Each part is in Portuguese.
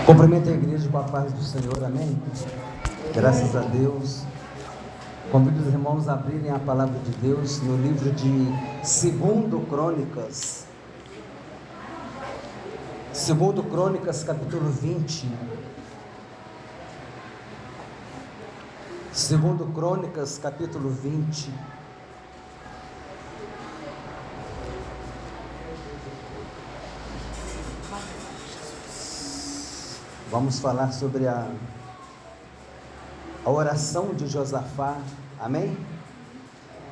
Cumprimento a igreja com a paz do Senhor, amém? Graças a Deus. Convido os irmãos a abrirem a palavra de Deus no livro de 2 Crônicas. 2 Crônicas, capítulo 20. 2 Crônicas, capítulo 20. Vamos falar sobre a oração de Josafá, amém?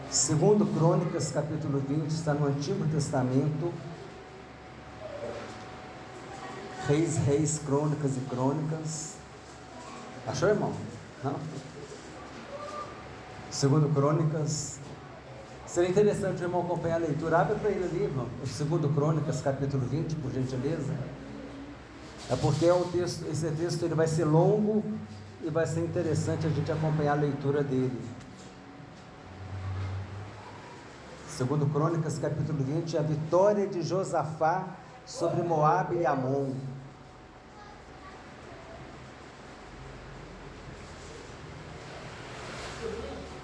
2 Crônicas, capítulo 20, está no Antigo Testamento. Reis, crônicas e crônicas. Achou, irmão? Não? 2 Crônicas. Seria interessante o irmão acompanhar a leitura. Abre para ele ali, irmão, o 2 Crônicas, capítulo 20, por gentileza. É porque esse texto ele vai ser longo e vai ser interessante a gente acompanhar a leitura dele. 2 Crônicas, capítulo 20, a vitória de Josafá sobre Moabe e Amon.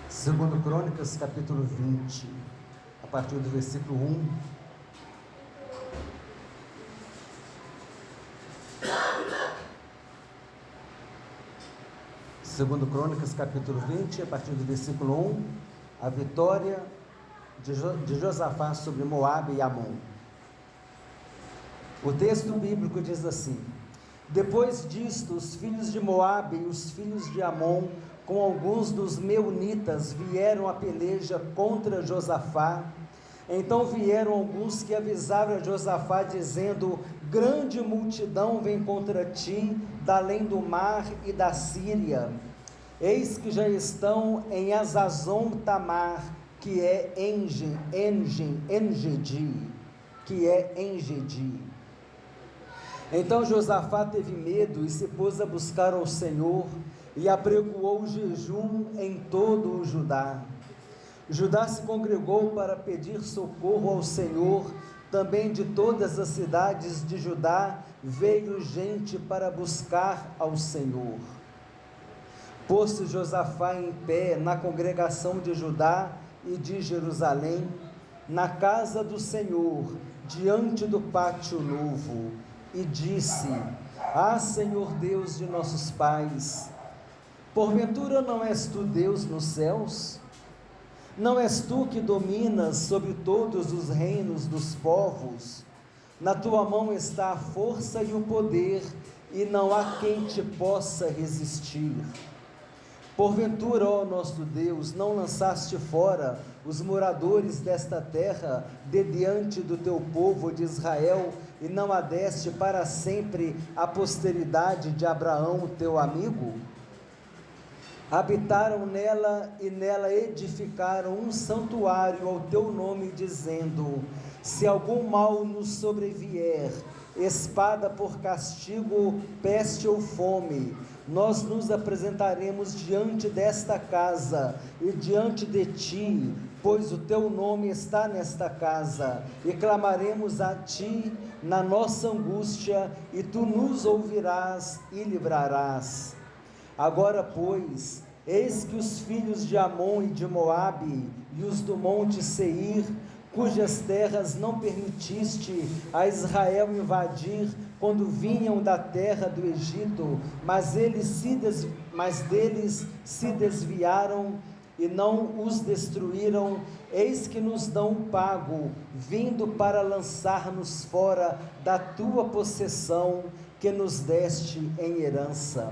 Segundo Crônicas, capítulo 20, a partir do versículo 1. Segundo Crônicas, capítulo 20, a partir do versículo 1, a vitória de Josafá sobre Moabe e Amon. O texto bíblico diz assim: depois disto, os filhos de Moabe e os filhos de Amon, com alguns dos meunitas, vieram à peleja contra Josafá. Então vieram alguns que avisaram a Josafá, dizendo: grande multidão vem contra ti, da além do mar e da Síria. Eis que já estão em Azazon Tamar, que é Engedi. Então Josafá teve medo e se pôs a buscar ao Senhor, e apregoou jejum em todo o Judá. Judá se congregou para pedir socorro ao Senhor. Também de todas as cidades de Judá veio gente para buscar ao Senhor. Pôs-se Josafá em pé na congregação de Judá e de Jerusalém, na casa do Senhor, diante do pátio novo, e disse: ah, Senhor Deus de nossos pais, porventura não és tu Deus nos céus? Não és tu que dominas sobre todos os reinos dos povos? Na tua mão está a força e o poder, e não há quem te possa resistir. Porventura, ó nosso Deus, não lançaste fora os moradores desta terra de diante do teu povo de Israel, e não a deste para sempre a posteridade de Abraão, teu amigo? Habitaram nela e nela edificaram um santuário ao teu nome, dizendo: se algum mal nos sobrevier, espada por castigo, peste ou fome, nós nos apresentaremos diante desta casa e diante de ti, pois o teu nome está nesta casa, e clamaremos a ti na nossa angústia, e tu nos ouvirás e livrarás. Agora, pois, eis que os filhos de Amon e de Moabe, e os do monte Seir, cujas terras não permitiste a Israel invadir quando vinham da terra do Egito, mas deles se desviaram e não os destruíram, eis que nos dão pago, vindo para lançar-nos fora da tua possessão, que nos deste em herança.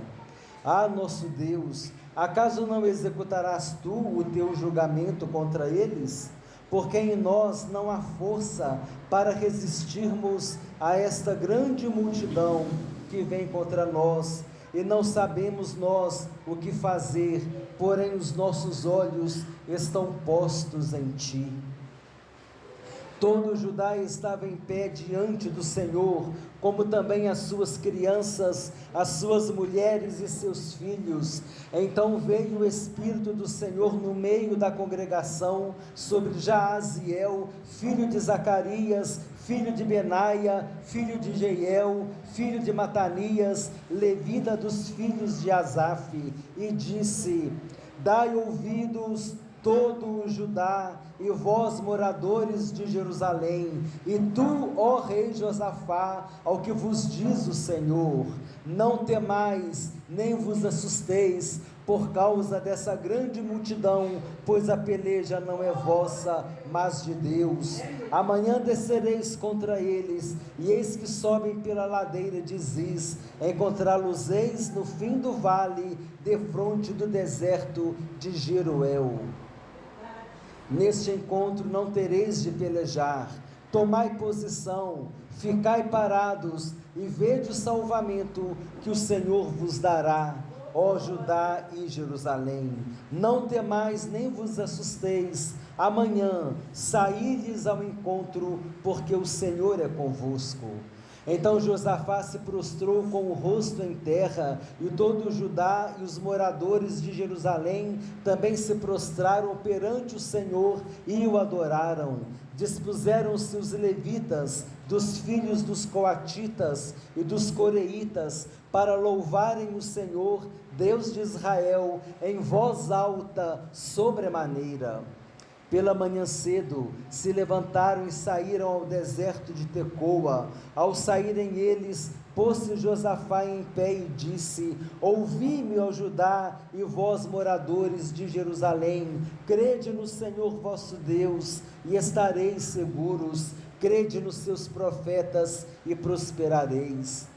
Ah, nosso Deus, acaso não executarás tu o teu julgamento contra eles? Porque em nós não há força para resistirmos a esta grande multidão que vem contra nós, e não sabemos nós o que fazer, porém os nossos olhos estão postos em ti. Todo Judá estava em pé diante do Senhor, como também as suas crianças, as suas mulheres e seus filhos. Então veio o Espírito do Senhor no meio da congregação sobre Jaaziel, filho de Zacarias, filho de Benaia, filho de Jeiel, filho de Matanias, levita dos filhos de Asaf, e disse: dai ouvidos todo o Judá, e vós moradores de Jerusalém, e tu, ó rei Josafá, ao que vos diz o Senhor: não temais, nem vos assusteis, por causa dessa grande multidão, pois a peleja não é vossa, mas de Deus. Amanhã descereis contra eles, e eis que sobem pela ladeira de Ziz, encontrá-los-eis no fim do vale, defronte do deserto de Jeruel. Neste encontro não tereis de pelejar, tomai posição, ficai parados, e vede o salvamento que o Senhor vos dará, ó Judá e Jerusalém. Não temais nem vos assusteis, amanhã saí-lhes ao encontro, porque o Senhor é convosco. Então Josafá se prostrou com o rosto em terra, e todo o Judá e os moradores de Jerusalém também se prostraram perante o Senhor e o adoraram. Dispuseram-se os levitas, dos filhos dos coatitas e dos coreitas, para louvarem o Senhor, Deus de Israel, em voz alta, sobremaneira. Pela manhã cedo, se levantaram e saíram ao deserto de Tecoa. Ao saírem eles, pôs-se Josafá em pé e disse: ouvi-me, ó Judá, e vós moradores de Jerusalém, crede no Senhor vosso Deus, e estareis seguros, crede nos seus profetas, e prosperareis.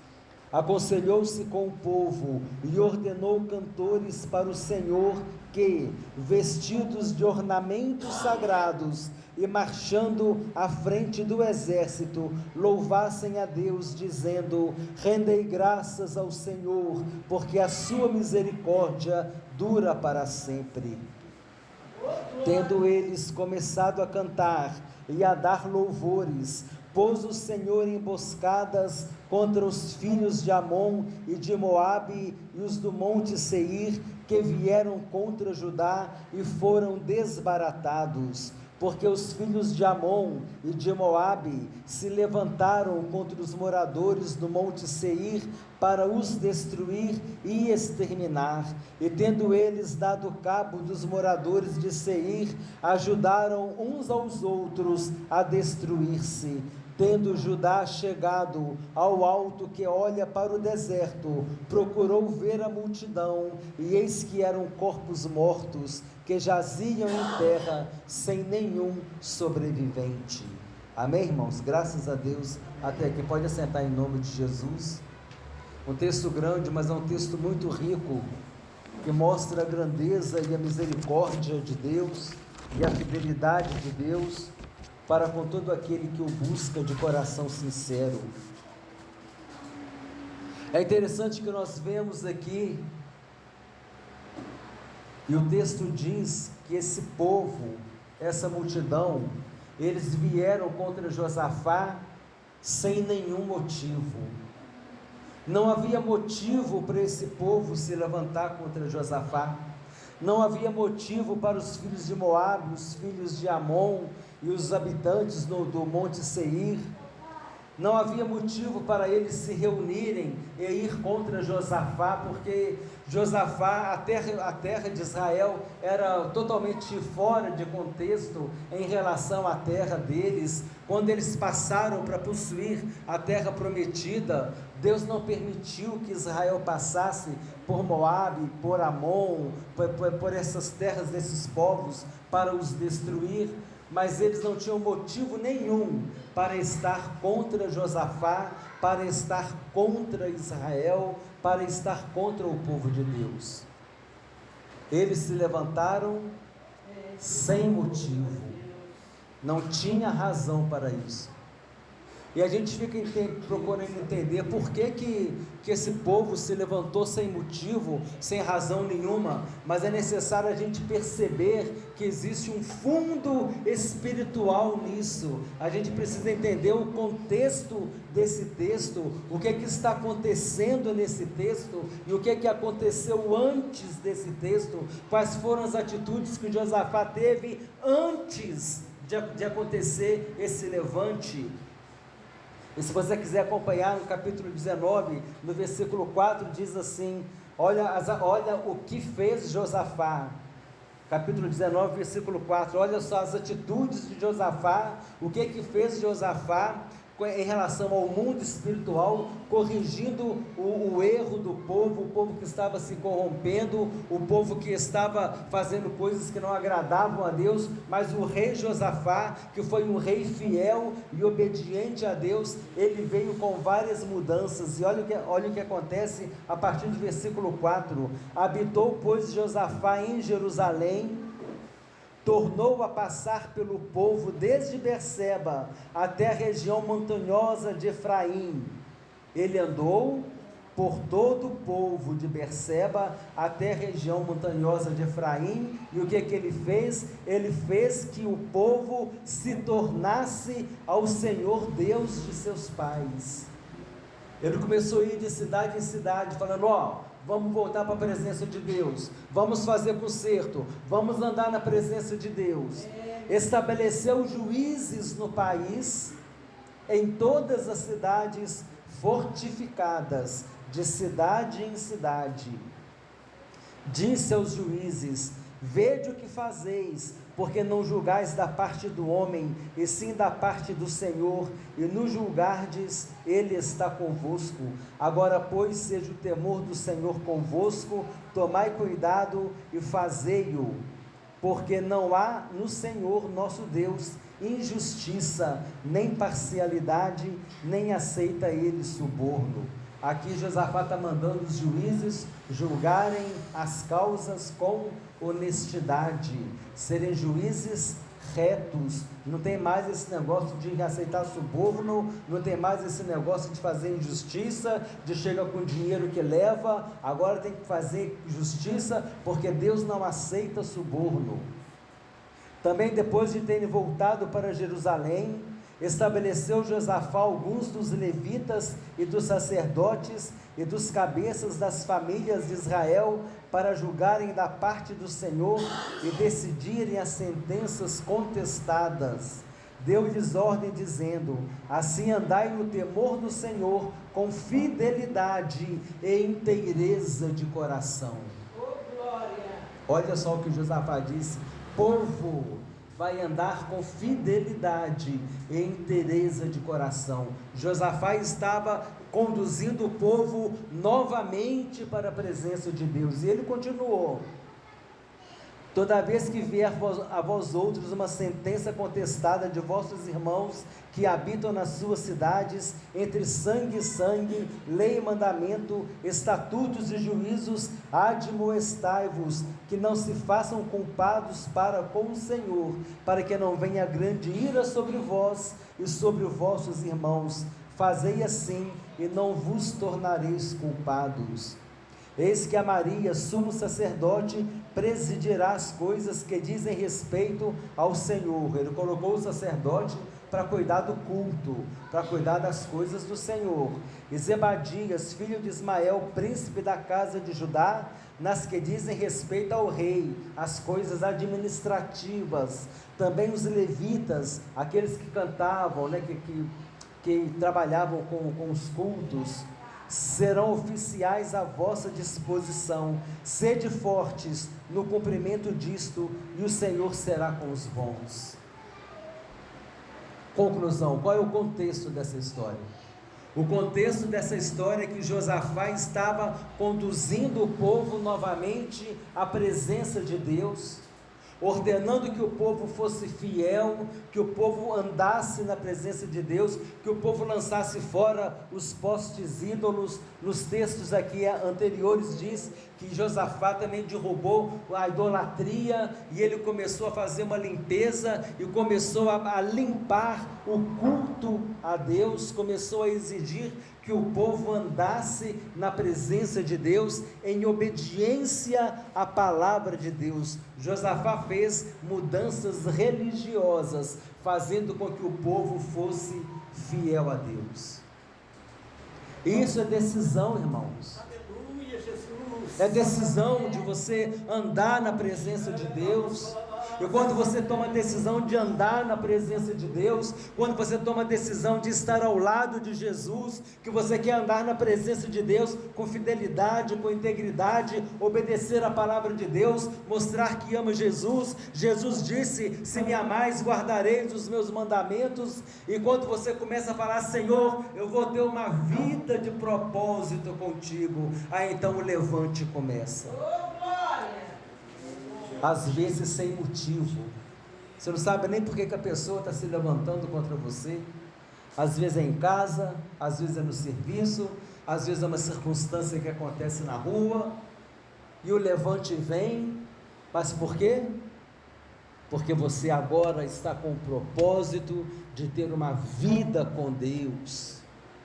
Aconselhou-se com o povo, e ordenou cantores para o Senhor, que, vestidos de ornamentos sagrados, e marchando à frente do exército, louvassem a Deus, dizendo: rendei graças ao Senhor, porque a sua misericórdia dura para sempre. Tendo eles começado a cantar e a dar louvores, pôs o Senhor emboscadas contra os filhos de Amon e de Moabe e os do monte Seir, que vieram contra Judá e foram desbaratados, porque os filhos de Amon e de Moabe se levantaram contra os moradores do monte Seir para os destruir e exterminar, e tendo eles dado cabo dos moradores de Seir, ajudaram uns aos outros a destruir-se. Tendo Judá chegado ao alto que olha para o deserto, procurou ver a multidão, e eis que eram corpos mortos, que jaziam em terra, sem nenhum sobrevivente. Amém, irmãos? Graças a Deus, até aqui. Pode assentar em nome de Jesus. Um texto grande, mas é um texto muito rico, que mostra a grandeza e a misericórdia de Deus, e a fidelidade de Deus, para com todo aquele que o busca de coração sincero. É interessante que nós vemos aqui, e o texto diz que esse povo, essa multidão, eles vieram contra Josafá sem nenhum motivo. Não havia motivo para esse povo se levantar contra Josafá. Não havia motivo para os filhos de Moabe, os filhos de Amon e os habitantes do monte Seir. Não havia motivo para eles se reunirem e ir contra Josafá, porque Josafá, a terra de Israel, era totalmente fora de contexto em relação à terra deles. Quando eles passaram para possuir a terra prometida, Deus não permitiu que Israel passasse por Moabe, por Amon, por essas terras desses povos, para os destruir. Mas eles não tinham motivo nenhum para estar contra Josafá, para estar contra Israel, para estar contra o povo de Deus. Eles se levantaram sem motivo, não tinha razão para isso. E a gente fica procurando entender por que esse povo se levantou sem motivo, sem razão nenhuma, mas é necessário a gente perceber que existe um fundo espiritual nisso. A gente precisa entender o contexto desse texto, o que está acontecendo nesse texto, e o que aconteceu antes desse texto, quais foram as atitudes que Josafá teve antes de acontecer esse levante. E se você quiser acompanhar no capítulo 19, no versículo 4, diz assim: olha o que fez Josafá. Capítulo 19, versículo 4, olha só as atitudes de Josafá, o que fez Josafá em relação ao mundo espiritual, corrigindo o erro do povo, o povo que estava se corrompendo, o povo que estava fazendo coisas que não agradavam a Deus. Mas o rei Josafá, que foi um rei fiel e obediente a Deus, ele veio com várias mudanças. E olha o que acontece a partir do versículo 4: habitou, pois, Josafá em Jerusalém, tornou a passar pelo povo desde Berseba até a região montanhosa de Efraim. Ele andou por todo o povo de Berseba até a região montanhosa de Efraim. E o que ele fez? Ele fez que o povo se tornasse ao Senhor Deus de seus pais. Ele começou a ir de cidade em cidade, falando: vamos voltar para a presença de Deus, vamos fazer conserto, vamos andar na presença de Deus. Estabeleceu juízes no país, em todas as cidades fortificadas, de cidade em cidade. Disse aos juízes: vede o que fazeis, porque não julgais da parte do homem, e sim da parte do Senhor, e no julgardes, Ele está convosco. Agora, pois, seja o temor do Senhor convosco, tomai cuidado e fazei-o, porque não há no Senhor nosso Deus injustiça, nem parcialidade, nem aceita Ele suborno. Aqui Josafá está mandando os juízes julgarem as causas com honestidade, serem juízes retos. Não tem mais esse negócio de aceitar suborno, não tem mais esse negócio de fazer injustiça, de chegar com o dinheiro que leva. Agora tem que fazer justiça, porque Deus não aceita suborno. Também, depois de terem voltado para Jerusalém, estabeleceu Josafá alguns dos levitas e dos sacerdotes e dos cabeças das famílias de Israel para julgarem da parte do Senhor e decidirem as sentenças contestadas. Deu-lhes ordem dizendo: assim andai no temor do Senhor com fidelidade e inteireza de coração. Olha só o que Josafá disse: povo vai andar com fidelidade e inteireza de coração. Josafá estava conduzindo o povo novamente para a presença de Deus, e ele continuou: toda vez que vier a vós outros uma sentença contestada de vossos irmãos que habitam nas suas cidades, entre sangue e sangue, lei e mandamento, estatutos e juízos, admoestai-vos, que não se façam culpados para com o Senhor, para que não venha grande ira sobre vós e sobre os vossos irmãos. Fazei assim, e não vos tornareis culpados. Eis que a Maria, sumo sacerdote, presidirá as coisas que dizem respeito ao Senhor. Ele colocou o sacerdote para cuidar do culto, para cuidar das coisas do Senhor. E Zebadias, filho de Ismael, príncipe da casa de Judá, nas que dizem respeito ao rei, as coisas administrativas. Também os levitas, aqueles que cantavam, que trabalhavam com os cultos, serão oficiais à vossa disposição. Sede fortes no cumprimento disto, e o Senhor será com os bons. Conclusão: qual é o contexto dessa história? O contexto dessa história é que Josafá estava conduzindo o povo novamente à presença de Deus, ordenando que o povo fosse fiel, que o povo andasse na presença de Deus, que o povo lançasse fora os postes ídolos. Nos textos aqui anteriores diz que Josafá também derrubou a idolatria, e ele começou a fazer uma limpeza, e começou a limpar o culto a Deus, começou a exigir que o povo andasse na presença de Deus, em obediência à palavra de Deus. Josafá fez mudanças religiosas, fazendo com que o povo fosse fiel a Deus. Isso é decisão, irmãos. Aleluia, Jesus. É decisão de você andar na presença de Deus, E quando você toma a decisão de andar na presença de Deus, quando você toma a decisão de estar ao lado de Jesus, que você quer andar na presença de Deus com fidelidade, com integridade, obedecer a palavra de Deus, mostrar que ama Jesus. Jesus disse: se me amais, guardareis os meus mandamentos. E quando você começa a falar: Senhor, eu vou ter uma vida de propósito contigo, aí então o levante começa. Às vezes sem motivo, você não sabe nem por que a pessoa está se levantando contra você. Às vezes é em casa, às vezes é no serviço, às vezes é uma circunstância que acontece na rua, e o levante vem. Mas por quê? Porque você agora está com o propósito de ter uma vida com Deus,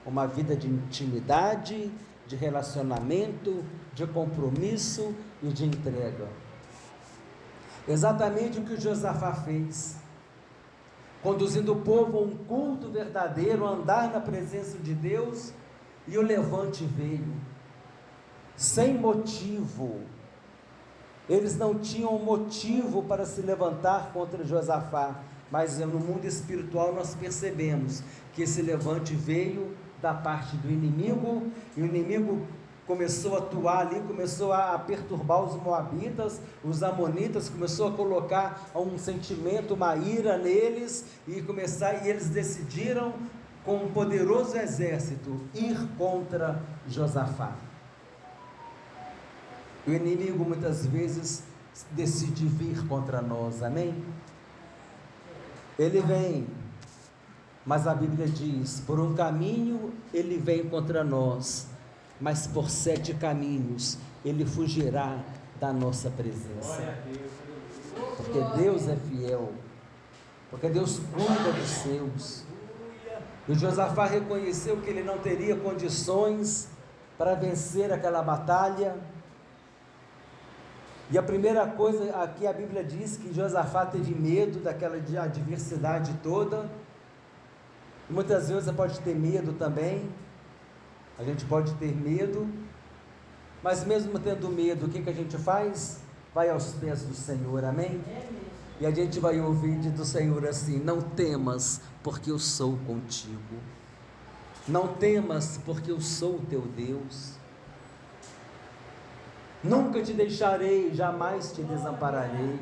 uma vida de intimidade, de relacionamento, de compromisso e de entrega. Exatamente o que Josafá fez, conduzindo o povo a um culto verdadeiro, a andar na presença de Deus, e o levante veio, sem motivo. Eles não tinham motivo para se levantar contra Josafá, mas no mundo espiritual nós percebemos que esse levante veio da parte do inimigo, e o inimigo começou a atuar ali, começou a perturbar os moabitas, os amonitas, começou a colocar um sentimento, uma ira neles, e eles decidiram, com um poderoso exército, ir contra Josafá. O inimigo muitas vezes decide vir contra nós, amém? Ele vem, mas a Bíblia diz: por um caminho ele vem contra nós, mas por 7 caminhos ele fugirá da nossa presença. Porque Deus é fiel, porque Deus cuida dos seus. E Josafá reconheceu que ele não teria condições para vencer aquela batalha. E a primeira coisa, aqui a Bíblia diz que Josafá teve medo daquela adversidade toda. E muitas vezes você pode ter medo também. A gente pode ter medo, mas mesmo tendo medo, o que a gente faz? Vai aos pés do Senhor, amém? E a gente vai ouvir do Senhor assim: não temas, porque eu sou contigo. Não temas, porque eu sou o teu Deus. Nunca te deixarei, jamais te desampararei.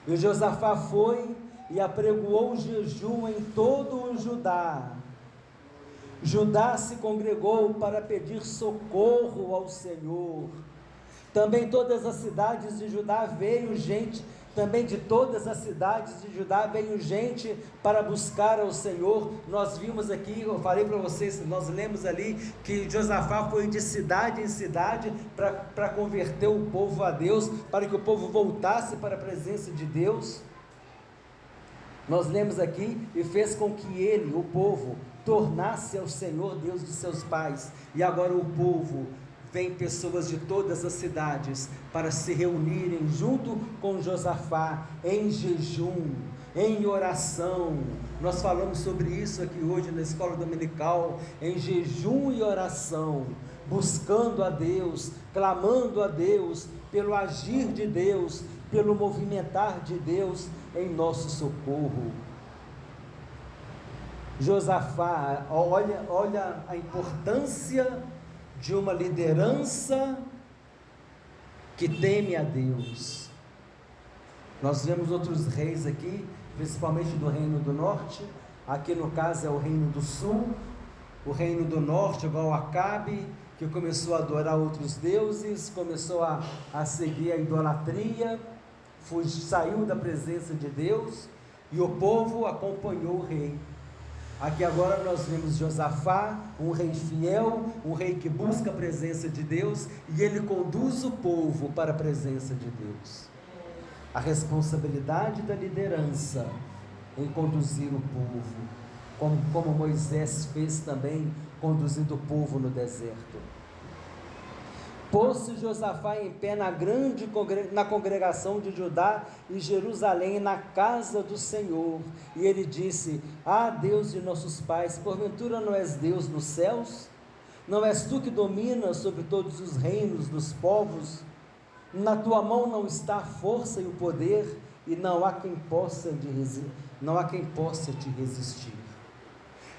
E Josafá foi e apregoou jejum em todo o Judá. Judá se congregou para pedir socorro ao Senhor. Também todas as cidades de Judá veio gente, também de todas as cidades de Judá veio gente para buscar ao Senhor. Nós vimos aqui, eu falei para vocês, nós lemos ali que Josafá foi de cidade em cidade para converter o povo a Deus, para que o povo voltasse para a presença de Deus. Nós lemos aqui: e fez com que ele, o povo, tornasse ao Senhor Deus de seus pais. E agora o povo, vem pessoas de todas as cidades para se reunirem junto com Josafá, em jejum, em oração. Nós falamos sobre isso aqui hoje na escola dominical, em jejum e oração, buscando a Deus, clamando a Deus, pelo agir de Deus, pelo movimentar de Deus em nosso socorro. Josafá, olha a importância de uma liderança que teme a Deus. Nós vemos outros reis aqui, principalmente do reino do norte. Aqui no caso é o reino do sul. O reino do norte, igual Acabe, que começou a adorar outros deuses, começou a seguir a idolatria, saiu da presença de Deus, e o povo acompanhou o rei. Aqui agora nós vemos Josafá, um rei fiel, um rei que busca a presença de Deus, e ele conduz o povo para a presença de Deus. A responsabilidade da liderança em conduzir o povo, como Moisés fez também, conduzindo o povo no deserto. Pôs-se Josafá em pé na congregação de Judá e Jerusalém, na casa do Senhor, e ele disse: ah, Deus de nossos pais, porventura não és Deus nos céus? Não és tu que dominas sobre todos os reinos dos povos? Na tua mão não está a força e o poder, e não há quem possa te resistir.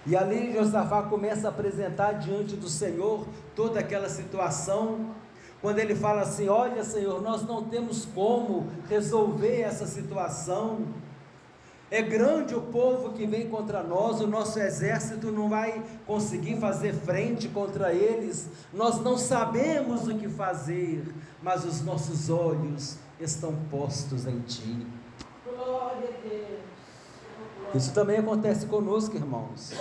E ali Josafá começa a apresentar diante do Senhor toda aquela situação, quando ele fala assim: olha, Senhor, nós não temos como resolver essa situação, é grande o povo que vem contra nós, o nosso exército não vai conseguir fazer frente contra eles, nós não sabemos o que fazer, mas os nossos olhos estão postos em Ti. Glória a Deus. Isso também acontece conosco, irmãos.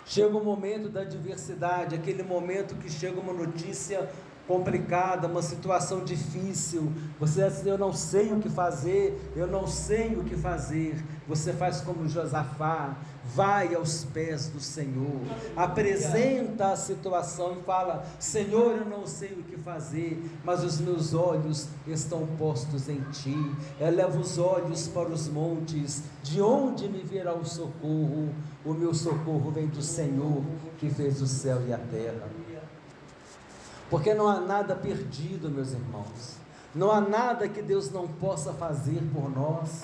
Chega o momento da adversidade, aquele momento que chega uma notícia complicada, uma situação difícil, você diz: eu não sei o que fazer, eu não sei o que fazer. Você faz como Josafá, vai aos pés do Senhor, apresenta a situação e fala: Senhor, eu não sei o que fazer, mas os meus olhos estão postos em Ti. Eleva os olhos para os montes, de onde me virá o socorro? O meu socorro vem do Senhor, que fez o céu e a terra. Porque não há nada perdido, meus irmãos, não há nada que Deus não possa fazer por nós.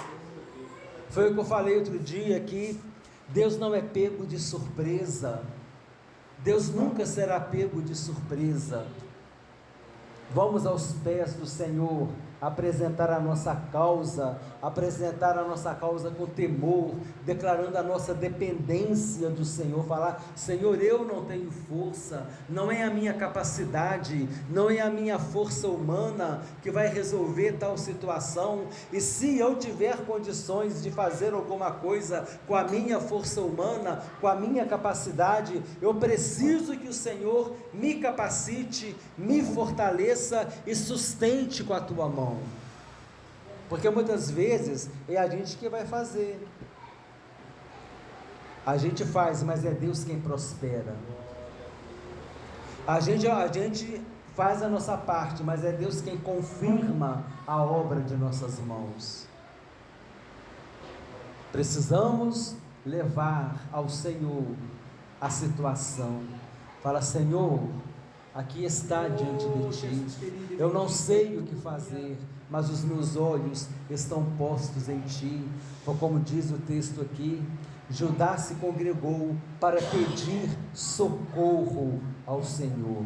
Foi o que eu falei outro dia aqui: Deus não é pego de surpresa, Deus nunca será pego de surpresa. Vamos aos pés do Senhor, apresentar a nossa causa com temor, declarando a nossa dependência do Senhor, falar: Senhor, eu não tenho força, não é a minha capacidade, não é a minha força humana que vai resolver tal situação, e se eu tiver condições de fazer alguma coisa com a minha força humana, com a minha capacidade, eu preciso que o Senhor me capacite, me fortaleça e sustente com a tua mão. Porque muitas vezes é a gente que vai fazer, a gente faz, mas é Deus quem prospera. A gente faz a nossa parte, mas é Deus quem confirma a obra de nossas mãos. Precisamos levar ao Senhor a situação. Fala: Senhor, aqui está diante de Ti, eu não sei o que fazer, mas os meus olhos estão postos em Ti. Como diz o texto aqui, Judá se congregou para pedir socorro ao Senhor.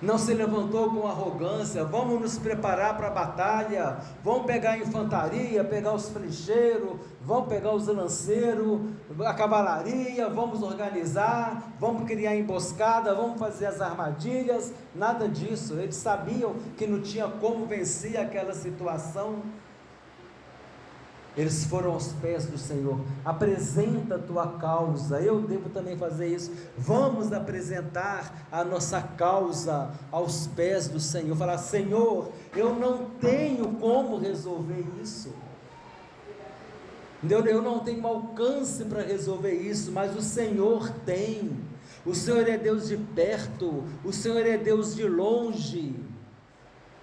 Não se levantou com arrogância: vamos nos preparar para a batalha, vamos pegar a infantaria, pegar os flecheiros, vamos pegar os lanceiros, a cavalaria, vamos organizar, vamos criar emboscada, vamos fazer as armadilhas. Nada disso. Eles sabiam que não tinha como vencer aquela situação. Eles foram aos pés do Senhor: apresenta a tua causa. Eu devo também fazer isso. Vamos apresentar a nossa causa aos pés do Senhor. Falar: Senhor, eu não tenho como resolver isso, eu não tenho alcance para resolver isso, mas o Senhor tem. O Senhor é Deus de perto, o Senhor é Deus de longe.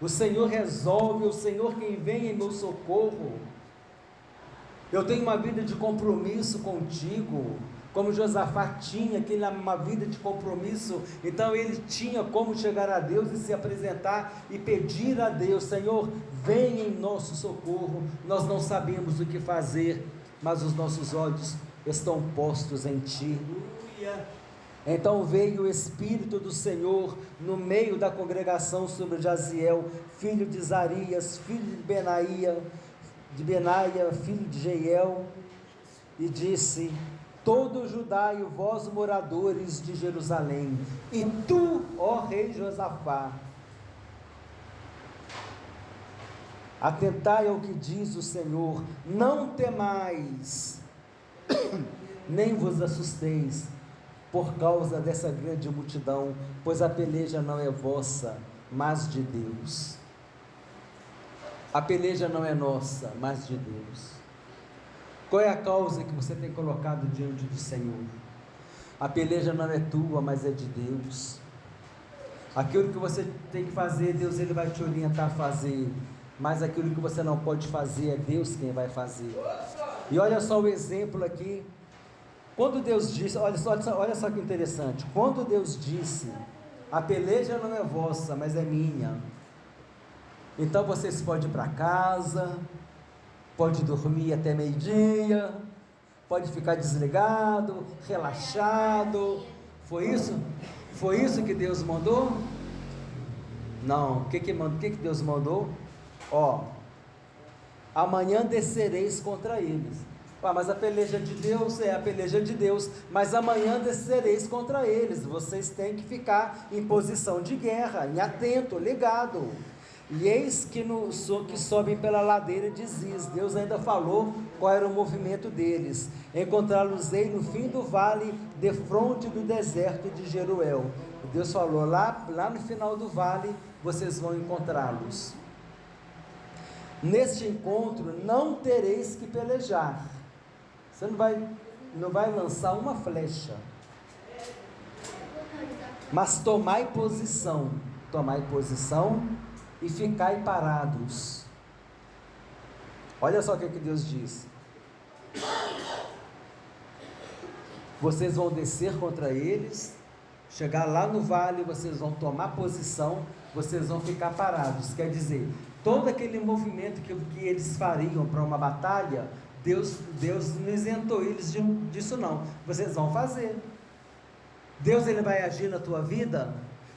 O Senhor resolve, o Senhor quem vem em meu socorro. Eu tenho uma vida de compromisso contigo, como Josafá tinha, que ele uma vida de compromisso. Então ele tinha como chegar a Deus e se apresentar e pedir a Deus: Senhor, vem em nosso socorro, nós não sabemos o que fazer, mas os nossos olhos estão postos em Ti. Então veio o Espírito do Senhor no meio da congregação sobre Jaziel, filho de Zarias, filho de Benaia, filho de Jeiel, e disse: todo Judá e vós moradores de Jerusalém, e tu, ó rei Josafá, atentai ao que diz o Senhor, não temais, nem vos assusteis por causa dessa grande multidão, pois a peleja não é vossa, mas de Deus. A peleja não é nossa, mas de Deus. Qual é a causa que você tem colocado diante do Senhor? A peleja não é tua, mas é de Deus. Aquilo que você tem que fazer, Deus ele vai te orientar a fazer, mas aquilo que você não pode fazer, é Deus quem vai fazer. E olha só o exemplo aqui. Quando Deus disse, olha só que interessante, quando Deus disse: a peleja não é vossa, mas é minha. Então vocês podem ir para casa, pode dormir até meio-dia, pode ficar desligado, relaxado. Foi isso? Foi isso que Deus mandou? Não. O que Deus mandou? Ó, amanhã descereis contra eles. Mas a peleja de Deus é a peleja de Deus, mas amanhã descereis contra eles. Vocês têm que ficar em posição de guerra, em atento, ligado. E eis que sobem pela ladeira de Ziz. Deus ainda falou qual era o movimento deles. Encontrá-los-ei no fim do vale, defronte do deserto de Jeruel. Deus falou, lá no final do vale, vocês vão encontrá-los. Neste encontro não tereis que pelejar. Você não vai lançar uma flecha, mas tomai posição e ficai parados. Olha só o que Deus diz: vocês vão descer contra eles, chegar lá no vale, vocês vão tomar posição, vocês vão ficar parados. Quer dizer, todo aquele movimento que eles fariam para uma batalha, Deus não isentou eles disso não. Vocês vão fazer. Deus ele vai agir na tua vida.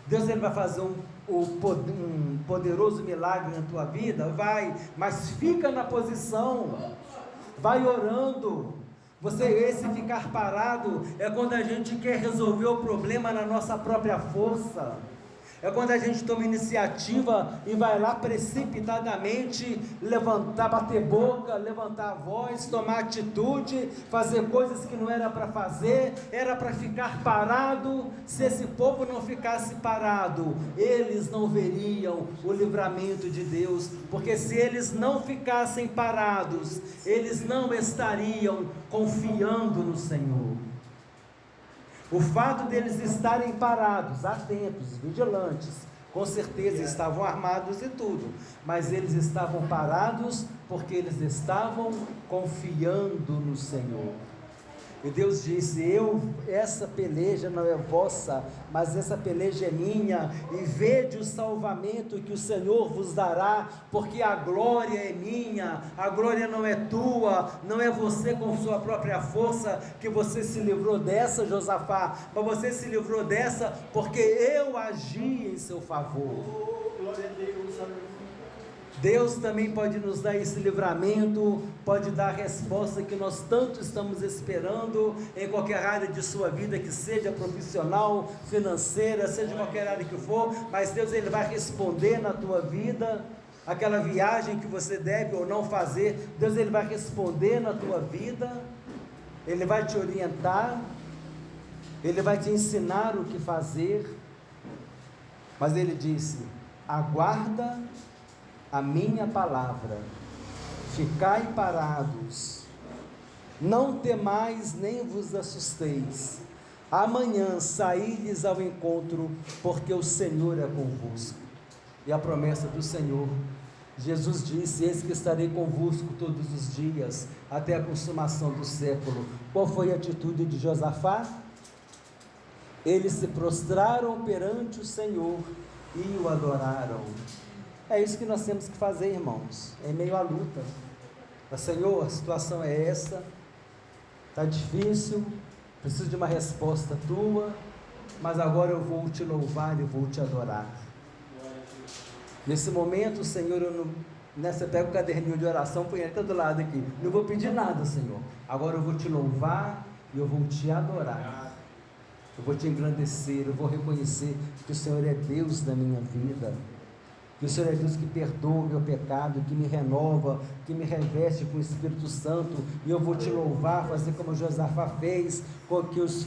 Deus ele vai fazer um poderoso milagre na tua vida. Vai, mas fica na posição. Vai orando. Esse ficar parado é quando a gente quer resolver o problema na nossa própria força. É quando a gente toma iniciativa e vai lá precipitadamente levantar, bater boca, levantar a voz, tomar atitude, fazer coisas que não era para fazer, era para ficar parado. Se esse povo não ficasse parado, eles não veriam o livramento de Deus, porque se eles não ficassem parados, eles não estariam confiando no Senhor. O fato deles estarem parados, atentos, vigilantes, com certeza estavam armados e tudo, mas eles estavam parados porque eles estavam confiando no Senhor. E Deus disse: essa peleja não é vossa, mas essa peleja é minha, e vede o salvamento que o Senhor vos dará, porque a glória é minha, a glória não é tua, não é você com sua própria força que você se livrou dessa, Josafá, mas você se livrou dessa porque eu agi em seu favor. Glória a Deus, aleluia. Deus também pode nos dar esse livramento, pode dar a resposta que nós tanto estamos esperando em qualquer área de sua vida, que seja profissional, financeira, seja qualquer área que for, mas Deus ele vai responder na tua vida, aquela viagem que você deve ou não fazer, Deus ele vai responder na tua vida, Ele vai te orientar, Ele vai te ensinar o que fazer, mas Ele disse: aguarda a minha palavra, ficai parados, não temais nem vos assusteis, amanhã saí-lhes ao encontro, porque o Senhor é convosco. E a promessa do Senhor, Jesus disse: eis que estarei convosco todos os dias, até a consumação do século. Qual foi a atitude de Josafá? Eles se prostraram perante o Senhor e o adoraram. É isso que nós temos que fazer, irmãos, em meio à luta. Senhor, a situação é essa, está difícil, preciso de uma resposta tua, mas agora eu vou te louvar e vou te adorar. Nesse momento, Senhor, você pega o caderninho de oração, põe ele do lado aqui, não vou pedir nada, Senhor, agora eu vou te louvar e eu vou te adorar, eu vou te engrandecer, eu vou reconhecer que o Senhor é Deus da minha vida, que o Senhor é Deus que perdoa o meu pecado, que me renova, que me reveste com o Espírito Santo, e eu vou te louvar, fazer como Josafá fez, com que os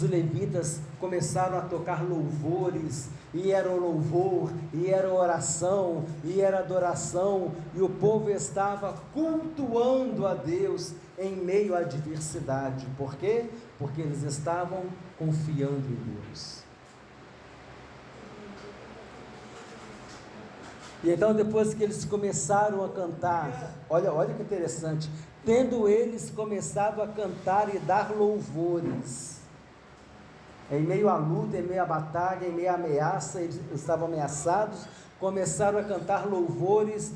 levitas começaram a tocar louvores, e era o louvor, e era oração, e era adoração, e o povo estava cultuando a Deus em meio à adversidade. Por quê? Porque eles estavam confiando em Deus. E então, depois que eles começaram a cantar, olha que interessante, tendo eles começado a cantar e dar louvores, Em meio à luta, em meio à batalha, em meio à ameaça, eles estavam ameaçados, começaram a cantar louvores,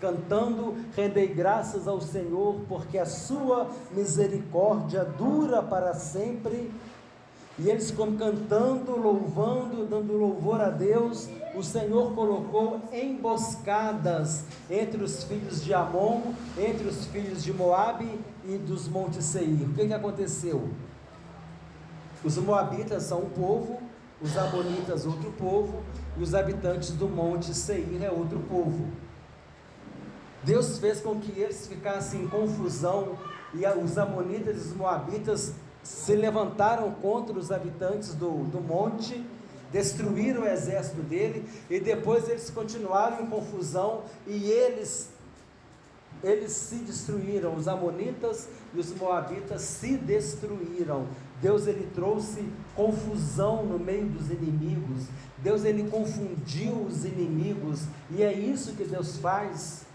cantando: rendei graças ao Senhor, porque a sua misericórdia dura para sempre. E eles cantando, louvando, dando louvor a Deus. O Senhor colocou emboscadas entre os filhos de Amon, entre os filhos de Moabe e dos montes Seir. O que aconteceu? Os moabitas são um povo, os amonitas outro povo, e os habitantes do monte Seir é outro povo. Deus fez com que eles ficassem em confusão, e os amonitas e os moabitas se levantaram contra os habitantes do monte, destruíram o exército dele, e depois eles continuaram em confusão, e eles se destruíram. Os amonitas e os moabitas se destruíram. Deus, ele trouxe confusão no meio dos inimigos. Deus, ele confundiu os inimigos, e é isso que Deus faz.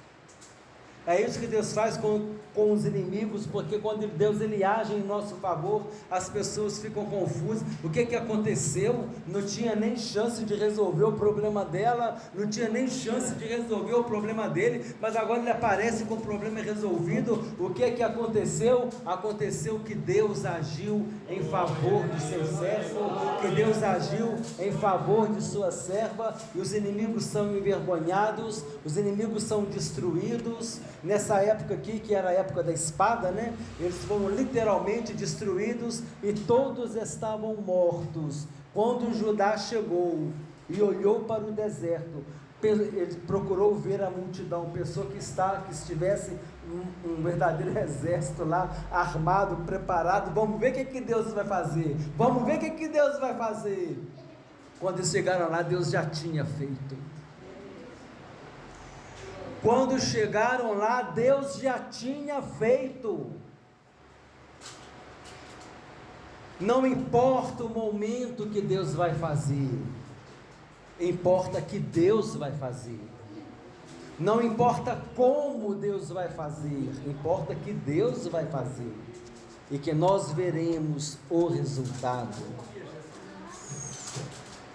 É isso que Deus faz com os inimigos, porque quando Deus ele age em nosso favor, as pessoas ficam confusas. O que aconteceu? Não tinha nem chance de resolver o problema dela, não tinha nem chance de resolver o problema dele, mas agora ele aparece com o problema resolvido. O que aconteceu? Aconteceu que Deus agiu em favor do seu servo, que Deus agiu em favor de sua serva, e os inimigos são envergonhados, os inimigos são destruídos. Nessa época aqui, que era a época da espada, né? Eles foram literalmente destruídos, e todos estavam mortos. Quando Judá chegou e olhou para o deserto, ele procurou ver a multidão, pensou que estivesse um verdadeiro exército lá, armado, preparado. Vamos ver o que Deus vai fazer, vamos ver o que Deus vai fazer. Quando eles chegaram lá, Deus já tinha feito. Quando chegaram lá, Deus já tinha feito. Não importa o momento que Deus vai fazer, importa que Deus vai fazer. Não importa como Deus vai fazer, importa que Deus vai fazer, e que nós veremos o resultado.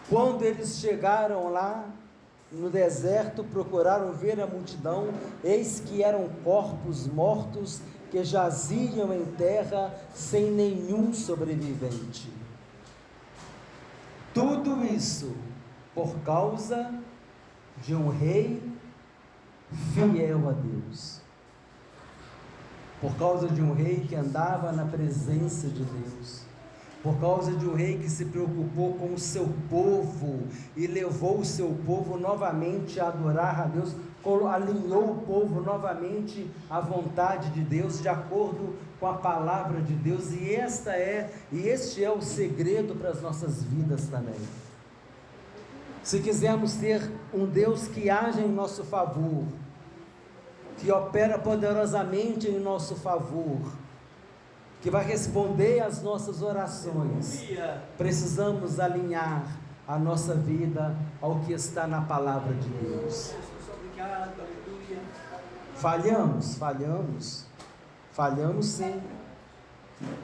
Quando eles chegaram lá no deserto, procuraram ver a multidão, eis que eram corpos mortos que jaziam em terra, sem nenhum sobrevivente. Tudo isso por causa de um rei fiel a Deus, por causa de um rei que andava na presença de Deus, por causa de um rei que se preocupou com o seu povo e levou o seu povo novamente a adorar a Deus, alinhou o povo novamente à vontade de Deus, de acordo com a palavra de Deus. E este é o segredo para as nossas vidas também. Se quisermos ter um Deus que age em nosso favor, que opera poderosamente em nosso favor, que vai responder às nossas orações, precisamos alinhar a nossa vida ao que está na palavra de Deus. Falhamos sim,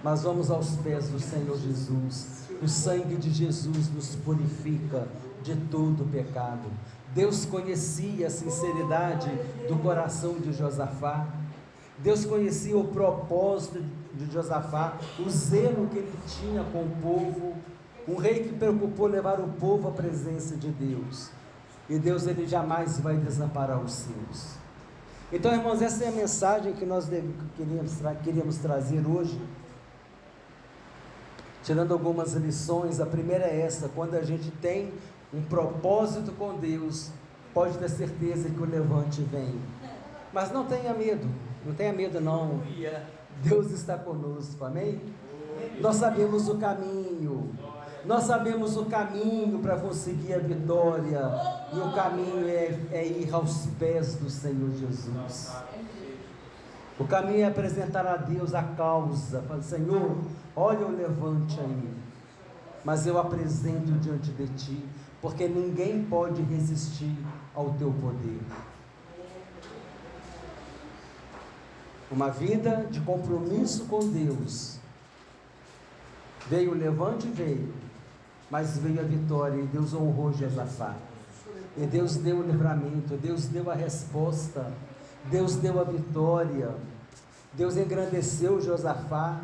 mas vamos aos pés do Senhor Jesus. O sangue de Jesus nos purifica de todo pecado. Deus conhecia a sinceridade do coração de Josafá. Deus conhecia o propósito de Josafá, o zelo que ele tinha com o povo, um rei que preocupou levar o povo à presença de Deus. E Deus, ele jamais vai desamparar os seus. Então, irmãos, essa é a mensagem que nós queríamos trazer hoje, tirando algumas lições. A primeira é essa: quando a gente tem um propósito com Deus, pode ter certeza que o levante vem. Mas não tenha medo não. Deus está conosco, amém? Nós sabemos o caminho para conseguir a vitória, e o caminho é ir aos pés do Senhor Jesus. O caminho é apresentar a Deus a causa, falar: Senhor, olha o levante aí, mas eu apresento diante de Ti, porque ninguém pode resistir ao Teu poder. Uma vida de compromisso com Deus Veio o levante, veio, mas veio a vitória e Deus honrou Josafá. E Deus deu o livramento, Deus deu a resposta, Deus deu a vitória, Deus engrandeceu Josafá.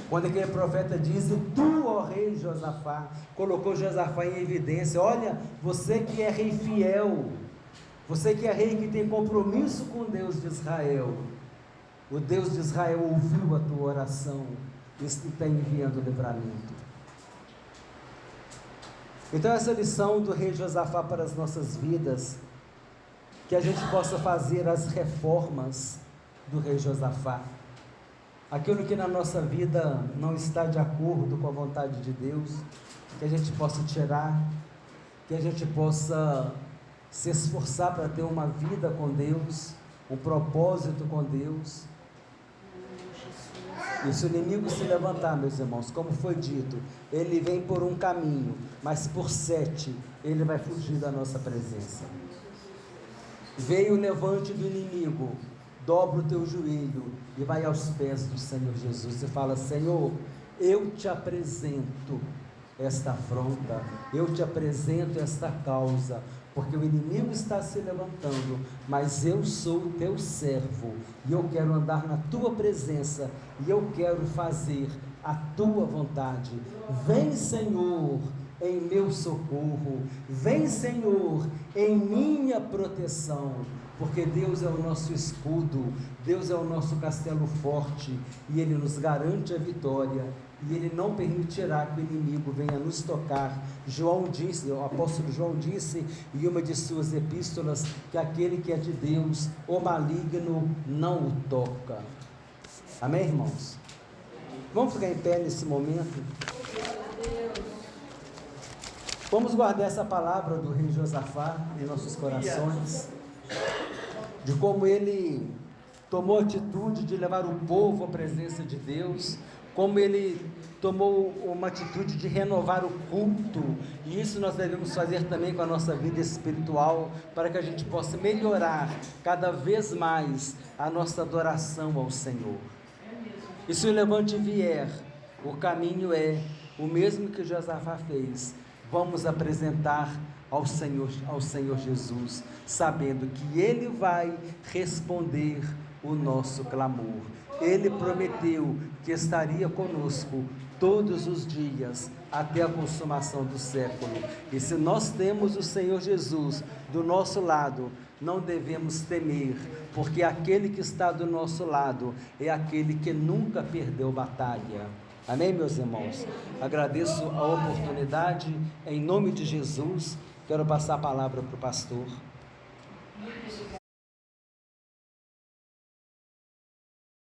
Quando aquele profeta diz: "E tu, ó rei Josafá", colocou Josafá em evidência. Olha, você que é rei fiel, você que é rei que tem compromisso com Deus de Israel, o Deus de Israel ouviu a tua oração e está enviando livramento. Então essa lição do rei Josafá para as nossas vidas, que a gente possa fazer as reformas do rei Josafá. Aquilo que na nossa vida não está de acordo com a vontade de Deus, que a gente possa tirar, que a gente possa se esforçar para ter uma vida com Deus, um propósito com Deus. E se o inimigo se levantar, meus irmãos, como foi dito, ele vem por um caminho, mas por 7 ele vai fugir da nossa presença. Veio o levante do inimigo, dobra o teu joelho e vai aos pés do Senhor Jesus e fala: Senhor, eu te apresento esta afronta, eu te apresento esta causa, porque o inimigo está se levantando, mas eu sou o teu servo, e eu quero andar na tua presença, e eu quero fazer a tua vontade. Vem, Senhor, em meu socorro, vem, Senhor, em minha proteção, porque Deus é o nosso escudo, Deus é o nosso castelo forte, e Ele nos garante a vitória, e Ele não permitirá que o inimigo venha nos tocar. João disse, o apóstolo João disse em uma de suas epístolas, que aquele que é de Deus, o maligno não o toca. Amém, irmãos? Vamos ficar em pé nesse momento? Vamos guardar essa palavra do rei Josafá em nossos corações, de como ele tomou a atitude de levar o povo à presença de Deus, como ele tomou uma atitude de renovar o culto, e isso nós devemos fazer também com a nossa vida espiritual, para que a gente possa melhorar cada vez mais a nossa adoração ao Senhor. E se o levante vier, o caminho é o mesmo que Josafá fez. Vamos apresentar ao Senhor Jesus, sabendo que Ele vai responder o nosso clamor. Ele prometeu que estaria conosco todos os dias, até a consumação do século. E se nós temos o Senhor Jesus do nosso lado, não devemos temer, porque aquele que está do nosso lado é aquele que nunca perdeu batalha. Amém, meus irmãos? Agradeço a oportunidade, em nome de Jesus. Quero passar a palavra para o pastor.